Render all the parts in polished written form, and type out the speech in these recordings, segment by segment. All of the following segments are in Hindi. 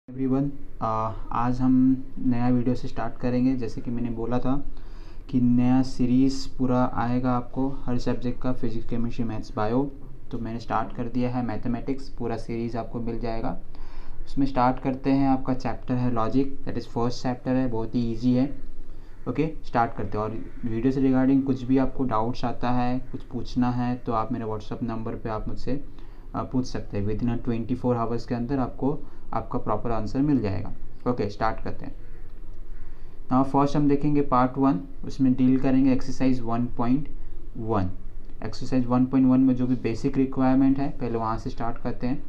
एवरीवन, आज हम नया वीडियो से स्टार्ट करेंगे। जैसे कि मैंने बोला था कि नया सीरीज़ पूरा आएगा आपको हर सब्जेक्ट का, फिजिक्स, केमिस्ट्री, मैथ्स, बायो। तो मैंने स्टार्ट कर दिया है मैथमेटिक्स, पूरा सीरीज़ आपको मिल जाएगा। उसमें स्टार्ट करते हैं। आपका चैप्टर है logic, that is first chapter है, बहुत ही ईजी है। ओके, स्टार्ट करते हैं। और वीडियो से रिगार्डिंग कुछ भी आपको डाउट्स आता है, कुछ पूछना है, तो आप मेरे व्हाट्सअप नंबर पे आप मुझसे पूछ सकते हैं। विदिन 24 आवर्स के अंदर आपको आपका प्रॉपर आंसर मिल जाएगा। ओके, स्टार्ट करते हैं। नाउ फर्स्ट हम देखेंगे पार्ट 1, उसमें डील करेंगे एक्सरसाइज 1.1। एक्सरसाइज 1.1 में जो भी बेसिक रिक्वायरमेंट है, पहले वहाँ से स्टार्ट करते हैं।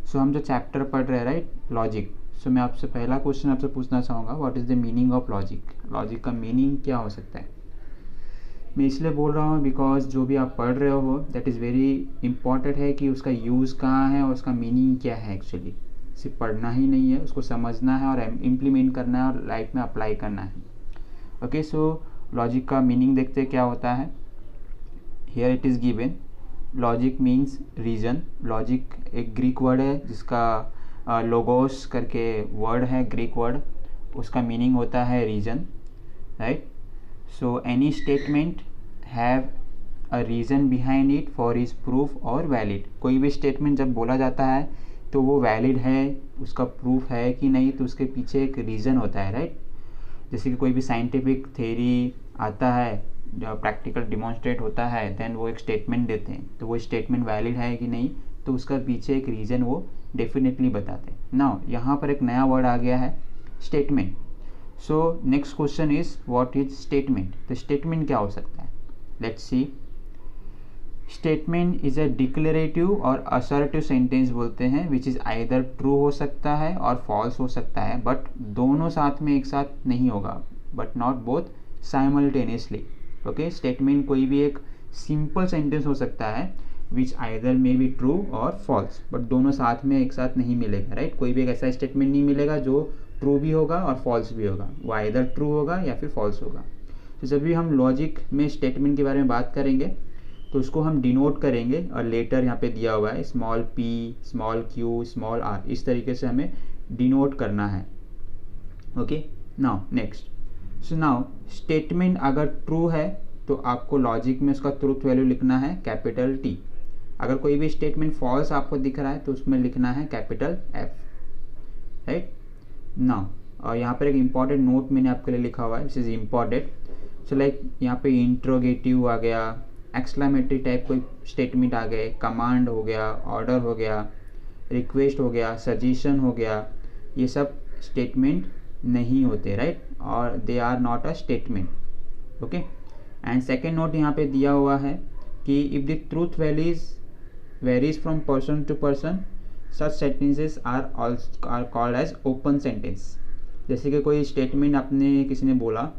सो हम जो चैप्टर पढ़ रहे हैं, राइट, लॉजिक। सो मैं आपसे पहला क्वेश्चन आपसे पूछना चाहूँगा, what is the meaning of logic. Logic का मीनिंग क्या हो सकता है? मैं इसलिए बोल रहा हूँ बिकॉज जो भी आप पढ़ रहे हो दैट इज़ वेरी इंपॉर्टेंट है कि उसका यूज़ कहाँ है और उसका मीनिंग क्या है। एक्चुअली सिर्फ पढ़ना ही नहीं है, उसको समझना है और इम्प्लीमेंट करना है और लाइफ में अप्लाई करना है। ओके, सो लॉजिक का मीनिंग देखते हैं क्या होता है। Here it is given, logic means reason. Logic एक ग्रीक वर्ड है जिसका लोगोस करके वर्ड है, ग्रीक वर्ड। उसका मीनिंग होता है reason, right. So any statement have a reason behind it for is proof और वैलिड। कोई भी स्टेटमेंट जब बोला जाता है तो वो वैलिड है, उसका प्रूफ है कि नहीं, तो उसके पीछे एक रीज़न होता है, राइट। जैसे कि कोई भी साइंटिफिक थ्योरी आता है, प्रैक्टिकल डिमॉन्स्ट्रेट होता है, देन वो एक स्टेटमेंट देते हैं, तो वो स्टेटमेंट वैलिड है कि नहीं, तो उसका पीछे एक रीज़न वो डेफिनेटली बताते हैं। नाउ यहाँ पर एक नया वर्ड आ गया है, statement. So next question is what is statement. तो स्टेटमेंट क्या हो सकता है? Let's see. Statement is a declarative और असर्टिव सेंटेंस बोलते हैं, विच इज़ आइदर ट्रू हो सकता है और फॉल्स हो सकता है, बट दोनों साथ में एक साथ नहीं होगा, but not both simultaneously. Okay, statement कोई भी एक सिंपल सेंटेंस हो सकता है विच आइदर मे बी ट्रू और फॉल्स, बट दोनों साथ में एक साथ नहीं मिलेगा, राइट। कोई भी एक ऐसा स्टेटमेंट नहीं मिलेगा जो ट्रू भी होगा और फॉल्स भी होगा, वो आइदर ट्रू होगा या फिर फॉल्स होगा। तो जब भी हम लॉजिक में स्टेटमेंट के बारे में बात करेंगे तो उसको हम डिनोट करेंगे, और लेटर यहाँ पे दिया हुआ है small p, small q, small r, इस तरीके से हमें डिनोट करना है। Okay, now next. So now statement अगर ट्रू है तो आपको लॉजिक में उसका ट्रूथ वैल्यू लिखना है कैपिटल T। अगर कोई भी स्टेटमेंट फॉल्स आपको दिख रहा है तो उसमें लिखना है कैपिटल F, राइट। नाउ और यहाँ पर एक इम्पॉर्टेंट नोट मैंने आपके लिए लिखा हुआ है, this is important. So like यहाँ पे इंट्रोगेटिव आ गया, एक्सक्लामेटरी टाइप कोई स्टेटमेंट आ गए, कमांड हो गया, ऑर्डर हो गया, रिक्वेस्ट हो गया, सजेशन हो गया, ये सब स्टेटमेंट नहीं होते, राइट, और they are not a statement. Okay, and second note यहाँ पे दिया हुआ है कि if the truth varies from person to person, such sentences are called as open sentence. जैसे कि कोई स्टेटमेंट आपने किसी ने बोला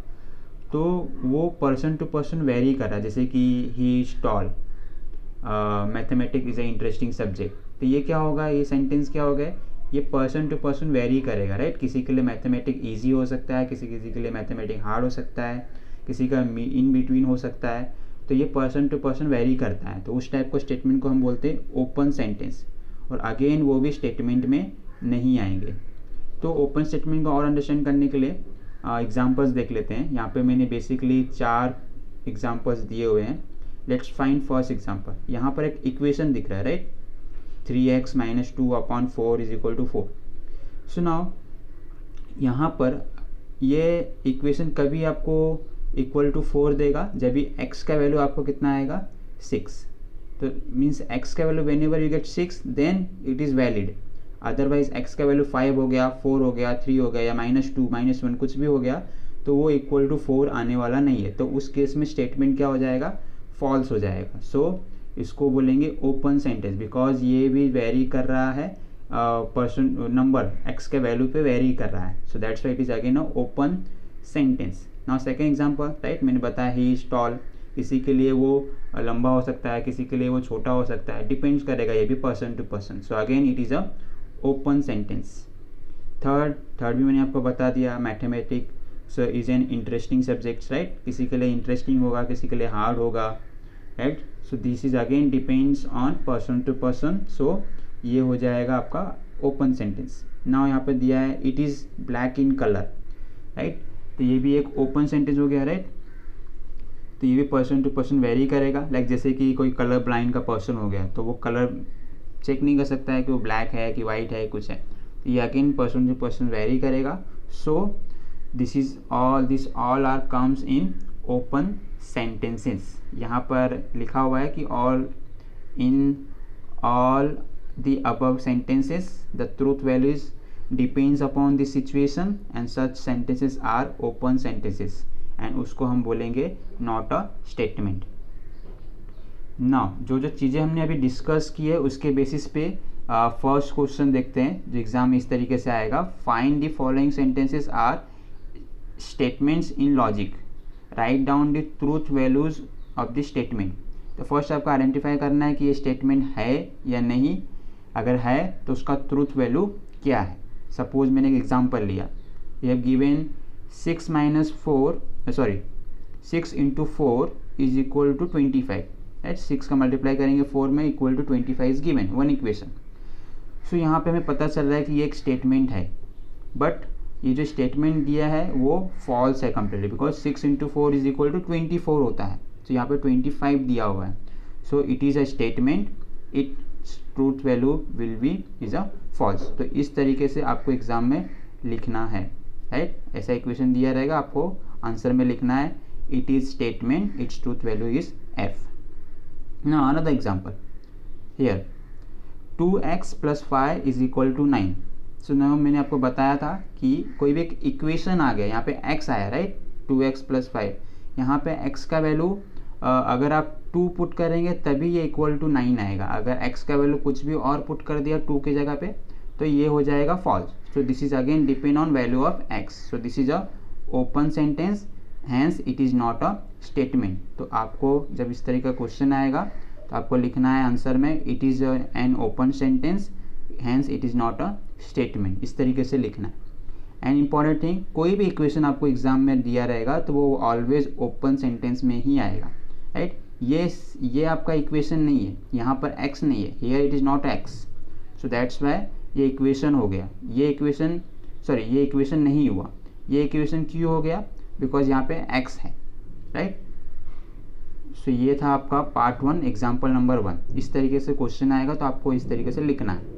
तो वो पर्सन टू पर्सन वेरी कर रहा है, जैसे कि he is tall, mathematics is a interesting subject, तो ये क्या होगा, ये सेंटेंस क्या हो गया, ये पर्सन टू पर्सन वेरी करेगा, राइट। किसी के लिए मैथमेटिक्स ईजी हो सकता है, किसी के लिए मैथमेटिक्स हार्ड हो सकता है, किसी का इन बिटवीन हो सकता है, तो ये पर्सन टू पर्सन वेरी करता है। तो उस टाइप को स्टेटमेंट को हम बोलते हैं ओपन सेंटेंस, और अगेन वो भी स्टेटमेंट में नहीं आएंगे। तो ओपन स्टेटमेंट को और अंडरस्टैंड करने के लिए एग्जाम्पल्स देख लेते हैं। यहाँ पे मैंने बेसिकली 4 एग्जाम्पल्स दिए हुए हैं। Let's find first example. यहाँ पर एक इक्वेशन दिख रहा है, राइट, 3x - 2/4 = 4। सो नाउ यहाँ पर ये इक्वेशन कभी आपको इक्वल टू 4 देगा जब भी x का वैल्यू आपको कितना आएगा, 6। तो मीन्स x का value whenever you get 6 then it is valid. Otherwise x का वैल्यू 5 हो गया, 4 हो गया, 3 हो गया, या -2, -1 कुछ भी हो गया, तो वो इक्वल टू 4 आने वाला नहीं है। तो उस केस में स्टेटमेंट क्या हो जाएगा, फॉल्स हो जाएगा। सो इसको बोलेंगे ओपन सेंटेंस, बिकॉज ये भी वेरी कर रहा है, पर्सन नंबर x के वैल्यू पे वेरी कर रहा है। So that's why it is again a open sentence. Now second example, right, मैंने बताया ही इज टॉल, किसी के लिए वो लंबा हो सकता है, किसी के लिए वो छोटा हो सकता है, डिपेंड्स करेगा ये भी person to person. So again it is a open sentence. Third भी मैंने आपको बता दिया, mathematics is an interesting subjects, right, किसी के लिए इंटरेस्टिंग होगा, किसी के लिए हार्ड होगा, right. So this is again depends on person to person. So ये हो जाएगा आपका ओपन सेंटेंस। नाउ यहाँ पे दिया है it is black in colour, right. तो ये भी एक ओपन सेंटेंस हो गया, राइट। तो ये भी पर्सन टू पर्सन वेरी करेगा, लाइक जैसे कि कोई कलर ब्लाइंड का पर्सन हो गया तो वो कलर चेक नहीं कर सकता है कि वो ब्लैक है कि वाइट है कुछ है, तो ये again person to person vary करेगा। So this all are comes in open sentences. यहाँ पर लिखा हुआ है कि all the above sentences the truth values depends upon the situation and such sentences are open sentences and उसको हम बोलेंगे not a statement। नाउ जो चीज़ें हमने अभी डिस्कस की है उसके बेसिस पे फर्स्ट क्वेश्चन देखते हैं जो एग्जाम में इस तरीके से आएगा। Find the following sentences are statements in logic, write down the truth values of the statement. तो फर्स्ट आपको आइडेंटिफाई करना है कि ये स्टेटमेंट है या नहीं, अगर है तो उसका ट्रूथ वैल्यू क्या है। सपोज मैंने एक एग्जांपल लिया, you have given 6 into 4 is equal to 25, right. 6 का मल्टीप्लाई करेंगे 4 में equal to 25 is given, one equation. So यहाँ पे हमें पता चल रहा है कि ये एक स्टेटमेंट है, बट ये जो स्टेटमेंट दिया है वो फॉल्स है completely, because 6 into 4 is equal to 24 होता है। तो यहाँ पे 25 दिया हुआ है, so it is a statement, it's truth value will be is a false. तो इस तरीके से आपको एग्जाम में लिखना है, राइट। ऐसा इक्वेशन दिया रहेगा, आपको आंसर में लिखना है it is statement, it's truth value is F. Now another example here 2x + 5 is equal to 9। So now मैंने आपको बताया था कि कोई भी एक इक्वेशन आ गया, यहाँ पे x आया, राइट, 2x + 5। यहाँ पे x का वैल्यू अगर आप 2 पुट करेंगे तभी ये इक्वल टू 9 आएगा। अगर x का वैल्यू कुछ भी और पुट कर दिया 2 के जगह पे तो ये हो जाएगा false. So this is again depend on value of x। So this is a open sentence, hence it is not a statement. तो आपको जब इस तरह का क्वेश्चन आएगा तो आपको लिखना है आंसर में it is an open sentence, hence it is not a statement, इस तरीके से लिखना है। एंड इम्पॉर्टेंट थिंग, कोई भी इक्वेशन आपको एग्जाम में दिया रहेगा तो वो ऑलवेज ओपन सेंटेंस में ही आएगा, राइट। ये आपका इक्वेशन नहीं है, यहाँ पर x नहीं है, here it is not x, so that's why ये इक्वेशन हो गया। ये इक्वेशन नहीं हुआ, ये इक्वेशन क्यों हो गया, बिकॉज यहाँ पे x है, राइट। सो ये था आपका पार्ट 1 एग्जाम्पल नंबर 1। इस तरीके से क्वेश्चन आएगा तो आपको इस तरीके से लिखना है।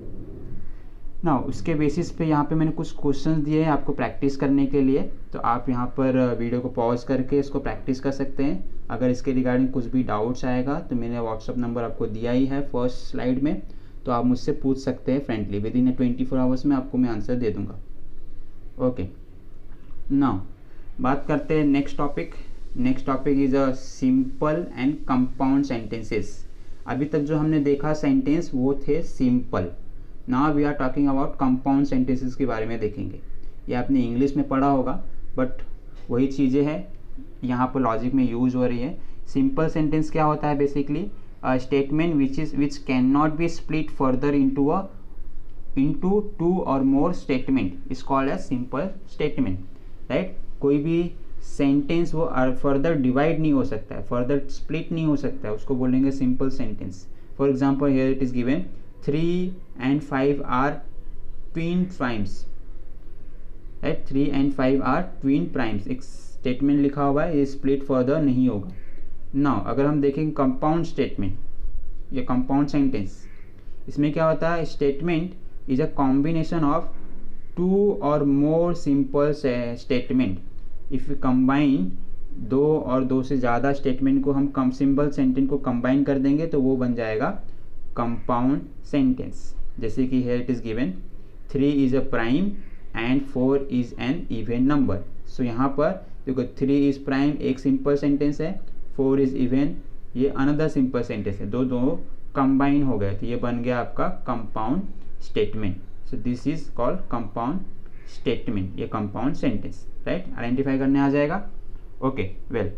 नाउ उसके बेसिस पे यहाँ पे मैंने कुछ क्वेश्चंस दिए हैं आपको प्रैक्टिस करने के लिए, तो आप यहाँ पर वीडियो को पॉज करके इसको प्रैक्टिस कर सकते हैं। अगर इसके रिगार्डिंग कुछ भी डाउट्स आएगा तो मैंने व्हाट्सअप नंबर आपको दिया ही है फर्स्ट स्लाइड में, तो आप मुझसे पूछ सकते हैं फ्रेंडली। विद इन 24 आवर्स में आपको मैं आंसर दे दूँगा। ओके, नाउ बात करते हैं next topic. Next topic is a simple and compound sentences. अभी तक जो हमने देखा सेंटेंस वो थे simple, now we are talking about compound sentences के बारे में देखेंगे। ये आपने इंग्लिश में पढ़ा होगा बट वही चीज़ें हैं यहाँ पर लॉजिक में यूज हो रही है। सिंपल सेंटेंस क्या होता है, basically statement which can not be split further into 2 or more statement is called as simple statement, right. कोई भी सेंटेंस वो फर्दर डिवाइड नहीं हो सकता है, फर्दर स्प्लिट नहीं हो सकता है, उसको बोलेंगे simple sentence. For example here it is given 3 and 5 are twin primes, right. 3 and 5 are twin primes, एक स्टेटमेंट लिखा हुआ है, ये स्प्लिट फर्दर नहीं होगा। नाउ अगर हम देखें कंपाउंड स्टेटमेंट या कंपाउंड सेंटेंस, इसमें क्या होता है, statement is a combination of 2 or more simple statement। If you combine 2 और 2 से ज़्यादा स्टेटमेंट को हम सिंपल सेंटेंस को कंबाइन कर देंगे तो वो बन जाएगा कंपाउंड सेंटेंस। जैसे कि here it is given 3 is a prime and 4 is an even number। सो यहाँ पर देखो 3 is prime एक सिंपल सेंटेंस है, 4 is even ये अनदर सिंपल सेंटेंस है, दो कंबाइन हो गए तो ये बन गया आपका compound statement. So this is called compound statement, ये कंपाउंड सेंटेंस, राइट। आइडेंटिफाई करने आ जाएगा। ओके, वेल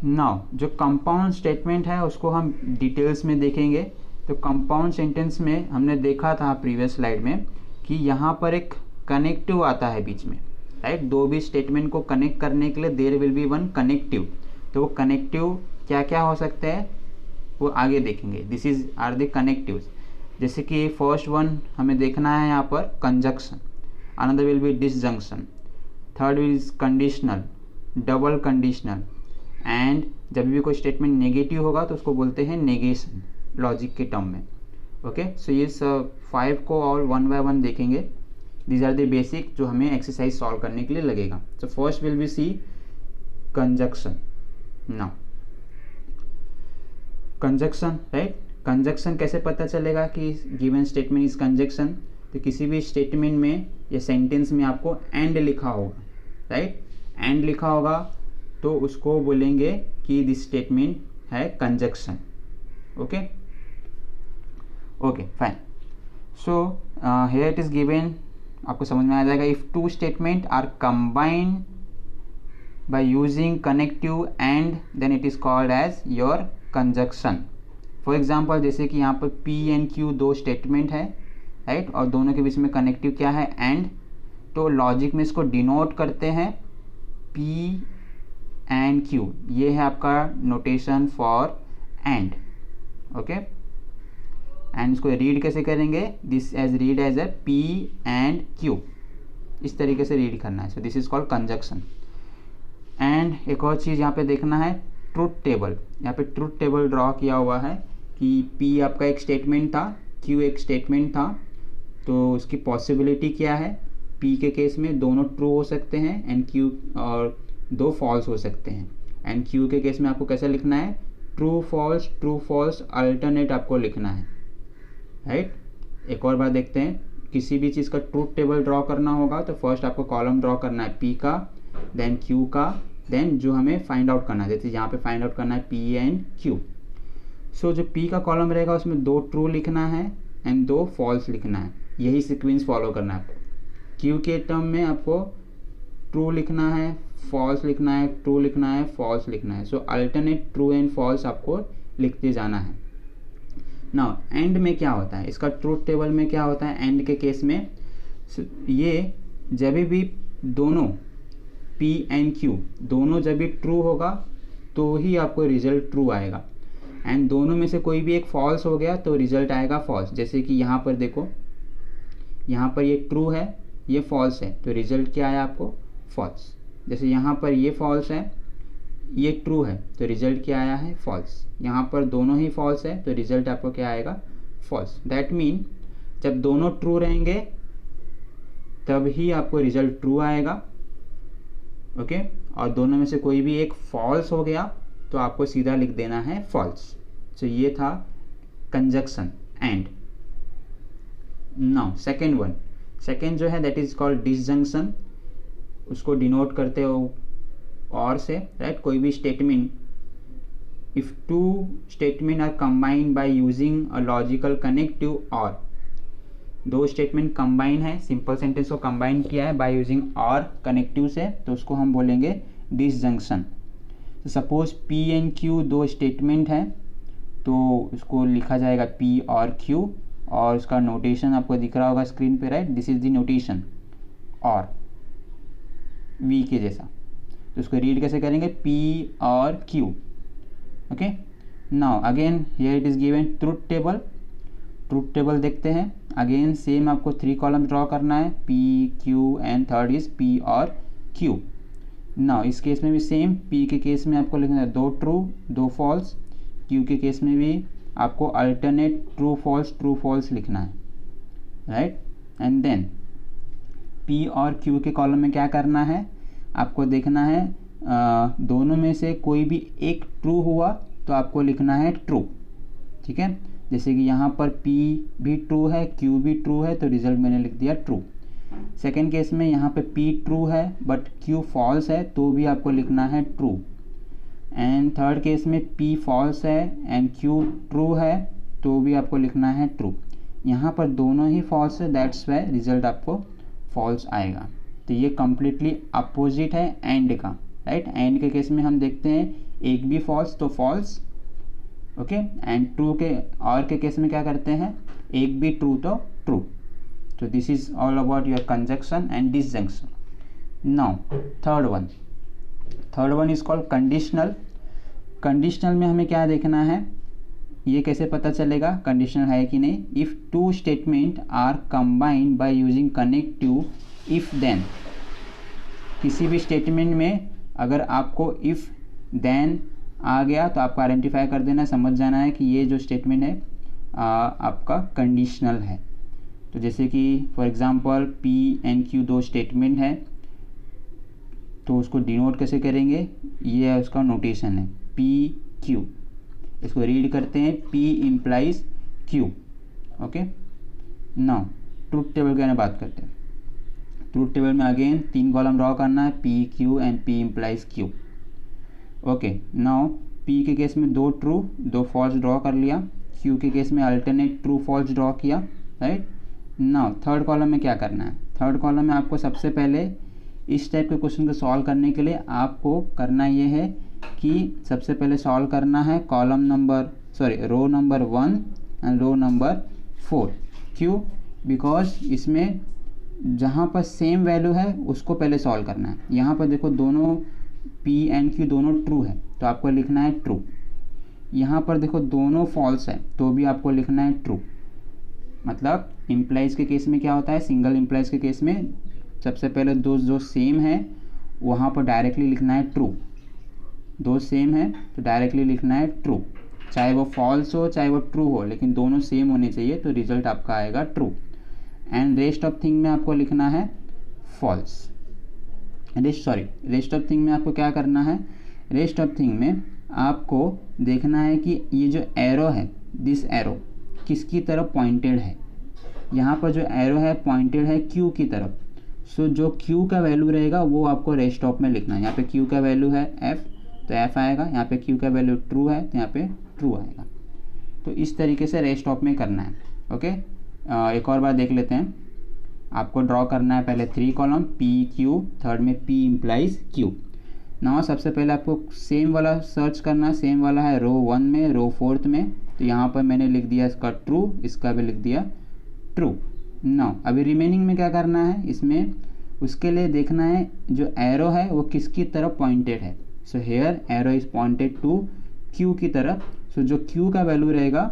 नाउ जो कंपाउंड स्टेटमेंट है उसको हम डिटेल्स में देखेंगे। तो कंपाउंड सेंटेंस में हमने देखा था प्रीवियस स्लाइड में कि यहाँ पर एक कनेक्टिव आता है बीच में, राइट। दो भी स्टेटमेंट को कनेक्ट करने के लिए there will be one connective. तो वो कनेक्टिव क्या क्या हो सकते हैं वो आगे देखेंगे। This is are the connectives. जैसे कि फर्स्ट वन हमें देखना है यहाँ पर conjunction, another will be disjunction, third is conditional, double conditional, and जब भी कोई स्टेटमेंट नेगेटिव होगा तो उसको बोलते हैं नेगेशन लॉजिक के टर्म में। ओके, सो ये 5 को और 1 बाय 1 देखेंगे। दीज आर द बेसिक जो हमें एक्सरसाइज सॉल्व करने के लिए लगेगा। So first will be C conjunction. Now conjunction, right, conjunction कैसे पता चलेगा कि गिवन स्टेटमेंट इज कंजक्शन? तो किसी भी स्टेटमेंट में या सेंटेंस में आपको एंड लिखा होगा, राइट, एंड लिखा होगा तो उसको बोलेंगे कि दिस स्टेटमेंट है conjunction. Okay okay fine. So here it is given, आपको समझ में आ जाएगा, if two statement are combined by using connective and then it is called as your conjunction। For example जैसे कि यहाँ पर P एंड Q दो स्टेटमेंट है, राइट, और दोनों के बीच में कनेक्टिव क्या है? एंड। तो लॉजिक में इसको डिनोट करते हैं P एंड Q, ये है आपका notation for and. Okay, and इसको रीड कैसे करेंगे? This is read as a P and Q, इस तरीके से रीड करना है। So this is called conjunction. And एक और चीज़ यहाँ पे देखना है, ट्रूथ टेबल। यहाँ पे ट्रूथ टेबल ड्रॉ किया हुआ है कि P आपका एक स्टेटमेंट था, Q एक स्टेटमेंट था, तो उसकी पॉसिबिलिटी क्या है? P के केस में दोनों ट्रू हो सकते हैं एंड Q और दो फॉल्स हो सकते हैं। एंड Q के केस में आपको कैसे लिखना है? ट्रू फॉल्स अल्टरनेट आपको लिखना है, राइट। एक और बार देखते हैं, किसी भी चीज़ का ट्रूथ टेबल ड्रॉ करना होगा तो फर्स्ट आपको कॉलम ड्रॉ करना है P का, देन Q का, देन जो हमें फाइंड आउट करना है, जैसे यहाँ पे फाइंड आउट करना है P एंड Q। सो जो P का कॉलम रहेगा उसमें दो ट्रू लिखना है एंड दो फॉल्स लिखना है, यही सीक्वेंस फॉलो करना है आपको। Q के टर्म में आपको ट्रू लिखना है, फॉल्स लिखना है, ट्रू लिखना है, फॉल्स लिखना है। सो अल्टरनेट ट्रू एंड फॉल्स आपको लिखते जाना है। नाउ एंड में क्या होता है? इसका ट्रूथ टेबल में क्या होता है एंड के केस में? ये जब भी दोनों P एंड Q दोनों जब भी ट्रू होगा तो ही आपको रिजल्ट ट्रू आएगा, एंड दोनों में से कोई भी एक फॉल्स हो गया तो रिजल्ट आएगा फॉल्स। जैसे कि यहाँ पर देखो, यहाँ पर ये ट्रू है, ये फॉल्स है, तो रिजल्ट क्या आया आपको? फॉल्स। जैसे यहाँ पर ये फॉल्स है, ये ट्रू है, तो रिजल्ट क्या आया है? फॉल्स। यहाँ पर दोनों ही फॉल्स है तो रिजल्ट आपको क्या आएगा? फॉल्स। दैट मीन जब दोनों ट्रू रहेंगे तब ही आपको रिजल्ट ट्रू आएगा। ओके, और दोनों में से कोई भी एक फॉल्स हो गया तो आपको सीधा लिख देना है फॉल्स। सो ये था कंजक्शन एंड। नाउ सेकेंड जो है दैट इज कॉल्ड डिसजंक्शन, उसको डिनोट करते हो और से, राइट। कोई भी statement, if two statement are combined by using a logical connective or, दो स्टेटमेंट कंबाइन है, सिंपल सेंटेंस को कंबाइन किया है बाय यूजिंग और कनेक्टिव से, तो उसको हम बोलेंगे डिसजंक्शन। तो सपोज P एंड Q दो स्टेटमेंट है तो उसको लिखा जाएगा P और Q, और उसका नोटेशन आपको दिख रहा होगा स्क्रीन पे, right. This is the notation और V के जैसा। तो उसको रीड कैसे करेंगे? P और Q। Okay, now again here it is given truth table देखते हैं। अगेन सेम आपको 3 कॉलम ड्रॉ करना है, P, Q and third is P और Q। नाउ इस केस में भी सेम, P के केस में आपको लिखना है 2 ट्रू 2 फॉल्स, Q के केस में भी आपको अल्टरनेट ट्रू फॉल्स लिखना है, राइट। एंड देन P और Q के कॉलम में क्या करना है? आपको देखना है दोनों में से कोई भी एक ट्रू हुआ तो आपको लिखना है ट्रू, ठीक है। जैसे कि यहाँ पर P भी ट्रू है, Q भी ट्रू है, तो रिजल्ट मैंने लिख दिया ट्रू। सेकेंड केस में यहाँ पे P ट्रू है बट Q फॉल्स है तो भी आपको लिखना है ट्रू। एंड थर्ड केस में P फॉल्स है एंड Q ट्रू है तो भी आपको लिखना है ट्रू। यहाँ पर दोनों ही फॉल्स है, दैट्स वाई रिजल्ट आपको फॉल्स आएगा। तो ये कम्प्लीटली अपोजिट है एंड का, राइट। एंड के केस में हम देखते हैं एक भी फॉल्स तो फॉल्स, ओके, एंड ट्रू के और के केस में क्या करते हैं? एक भी ट्रू तो ट्रू। तो this is all about your conjunction and disjunction. Now third one is called conditional. Conditional में हमें क्या देखना है? ये कैसे पता चलेगा कंडीशनल है कि नहीं? If two statement are combined by using connective if then. किसी भी स्टेटमेंट में अगर आपको इफ़ देन आ गया तो आपको आइडेंटिफाई कर देना, समझ जाना है कि ये जो स्टेटमेंट है आपका कंडीशनल है। तो जैसे कि for example P and Q दो स्टेटमेंट है, तो उसको डिनोट कैसे करेंगे? ये उसका नोटेशन है पी क्यू। इसको रीड करते हैं P implies Q. Okay, now truth table के बारे में बात करते हैं। ट्रूथ टेबल में अगेन 3 कॉलम ड्रॉ करना है, P Q and P implies Q. Okay, now P के केस में 2 ट्रू 2 फॉल्स ड्रॉ कर लिया, क्यू के केस में अल्टरनेट ट्रू फॉल्स ड्रॉ किया, राइट। नाउ थर्ड कॉलम में क्या करना है? थर्ड कॉलम में आपको सबसे पहले इस टाइप के क्वेश्चन को सॉल्व करने के लिए आपको करना ये है कि सबसे पहले सॉल्व करना है column number row number 1 and row number 4। क्यों? बिकॉज इसमें जहाँ पर सेम वैल्यू है उसको पहले सॉल्व करना है। यहाँ पर देखो दोनों P एंड Q दोनों ट्रू है तो आपको लिखना है ट्रू। यहाँ पर देखो दोनों फॉल्स है तो भी आपको लिखना है ट्रू। मतलब इम्प्लाइज के केस में क्या होता है? सिंगल इम्प्लाइज के केस में सबसे पहले दो जो सेम है वहाँ पर डायरेक्टली लिखना है ट्रू। दो सेम है तो डायरेक्टली लिखना है ट्रू, चाहे वो फॉल्स हो चाहे वो ट्रू हो, लेकिन दोनों सेम होने चाहिए तो रिजल्ट आपका आएगा true. And rest of thing में आपको लिखना है फॉल्स। रेस्ट ऑफ थिंग में आपको क्या करना है? रेस्ट ऑफ थिंग में आपको देखना है कि ये जो एरो है, दिस एरो किसकी तरफ पॉइंटेड है। यहाँ पर जो एरो है पॉइंटेड है क्यू की तरफ। सो जो क्यू का वैल्यू रहेगा वो आपको रेस्ट ऑफ में लिखना है। यहाँ पे क्यू का वैल्यू है एफ तो एफ आएगा, यहाँ पे क्यू का वैल्यू ट्रू है तो यहाँ पे ट्रू आएगा। तो इस तरीके से रेस्ट ऑफ में करना है। ओके, एक और बार देख लेते हैं। आपको ड्रॉ करना है पहले 3 कॉलम पी क्यू, थर्ड में पी इम्प्लाइज क्यू। नाउ सबसे पहले आपको सेम वाला सर्च करना है। सेम वाला है रो 1 में, रो 4 में, तो यहाँ पर मैंने लिख दिया इसका ट्रू, इसका भी लिख दिया ट्रू। नाउ अभी रिमेनिंग में क्या करना है? इसमें उसके लिए देखना है जो एरो है वो किसकी तरफ पॉइंटेड है। So here arrow is pointed to Q की तरफ। सो जो क्यू का वैल्यू रहेगा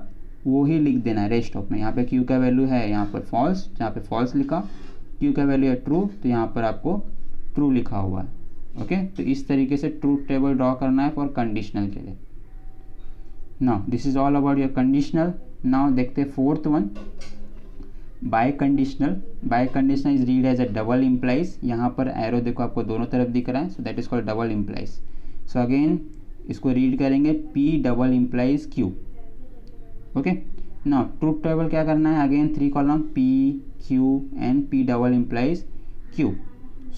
वो ही लिख देना है रेस्ट ऑफ में। यहाँ पे क्यू का वैल्यू है यहाँ पर फॉल्स, यहाँ पे फॉल्स लिखा, क्यू का वैल्यू है ट्रू तो यहाँ पर आपको ट्रू लिखा हुआ है। ओके, तो इस तरीके से ट्रूथ टेबल ड्रॉ करना है फॉर कंडीशनल के लिए। Now this is all about your conditional. Now देखते हैं fourth one, biconditional. Biconditional is read as a double implies. यहाँ पर एरो देखो आपको दोनों तरफ दिख रहा है, so that is called double implies. So again इसको रीड करेंगे P double implies Q. Okay, now truth table क्या करना है? Again 3 column P Q and P double implies Q.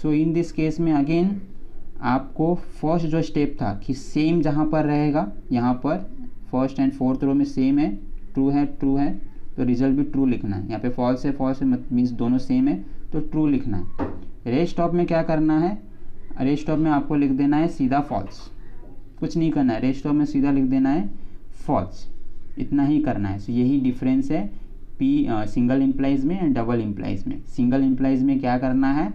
So in this case में अगेन आपको फर्स्ट जो स्टेप था कि सेम जहाँ पर रहेगा, यहाँ पर फर्स्ट एंड फोर्थ रो में सेम है, ट्रू है तो रिजल्ट भी ट्रू लिखना है। यहाँ पे फॉल्स है मीन्स दोनों सेम है तो ट्रू लिखना है। रेस्ट ऑफ में क्या करना है? रेस्ट ऑफ में आपको लिख देना है सीधा फॉल्स, कुछ नहीं करना है। रेस्ट ऑफ में सीधा लिख देना है फॉल्स, इतना ही करना है। सो यही डिफरेंस है पी सिंगल इम्प्लाइज में एंड डबल इम्प्लाइज में। सिंगल इम्प्लाइज में क्या करना है?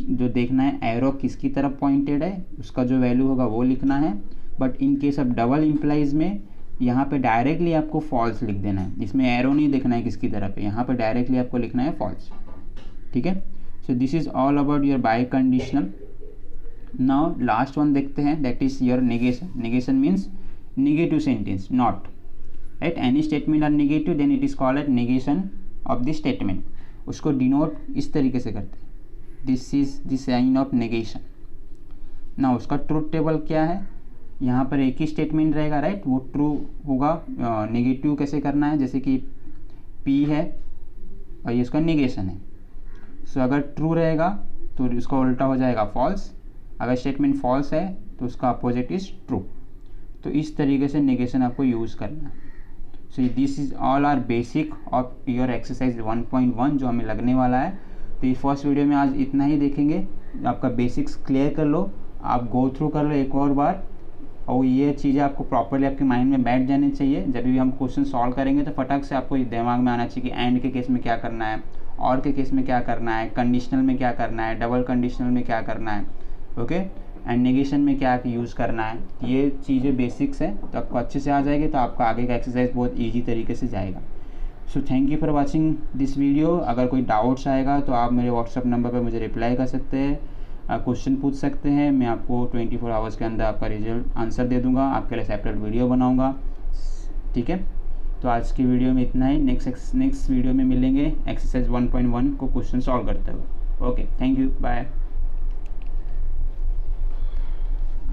जो देखना है एरो किसकी तरफ पॉइंटेड है, उसका जो वैल्यू होगा वो लिखना है। But in case of double implies में यहाँ पे डायरेक्टली आपको फॉल्स लिख देना है। इसमें एरो नहीं देखना है किसकी तरफ है, यहाँ पे डायरेक्टली आपको लिखना है फॉल्स। ठीक है, so this is all about your biconditional. Now last one देखते हैं, that is your negation. Negation means negative sentence, not right. Any statement are negative then it is called at negation of this statement. उसको डिनोट इस तरीके से करते हैं, this is the sign of negation. ना उसका ट्रूथ टेबल क्या है? यहाँ पर एक ही स्टेटमेंट रहेगा, राइट, वो ट्रू होगा। नेगेटिव कैसे करना है? जैसे कि P है और ये इसका नेगेशन है। सो अगर ट्रू रहेगा तो उसका उल्टा हो जाएगा फॉल्स, अगर स्टेटमेंट फॉल्स है तो उसका अपोजिट इज ट्रू। तो इस तरीके से नेगेशन आपको यूज़ करना है। So this is all are basic of your exercise 1.1 जो हमें लगने वाला है। तो इस फर्स्ट वीडियो में आज इतना ही देखेंगे। आपका बेसिक्स क्लियर कर लो, आप गो थ्रू कर लो एक और बार, और ये चीज़ें आपको प्रॉपरली आपके माइंड में बैठ जानी चाहिए। जब भी हम क्वेश्चन सॉल्व करेंगे तो फटाक से आपको दिमाग में आना चाहिए कि एंड के केस में क्या करना है, और के केस में क्या करना है, कंडीशनल में क्या करना है, डबल कंडीशनल में क्या करना है। ओके, एंड नेगेशन में क्या यूज़ करना है, ये चीज़ें बेसिक्स है, तो आपको अच्छे से आ जाएगी, तो आपका आगे का एक्सरसाइज बहुत ईजी तरीके से जाएगा। So thank you for watching this video. अगर कोई डाउट्स आएगा तो आप मेरे व्हाट्सअप नंबर पर मुझे रिप्लाई कर सकते हैं, क्वेश्चन पूछ सकते हैं, मैं आपको 24 आवर्स के अंदर आपका रिजल्ट आंसर दे दूंगा, आपके लिए सेपरेट वीडियो बनाऊंगा, ठीक है। तो आज की वीडियो में इतना ही, नेक्स्ट वीडियो में मिलेंगे एक्सरसाइज 1.1 को क्वेश्चन सॉल्व करते हुए। Okay, thank you, bye.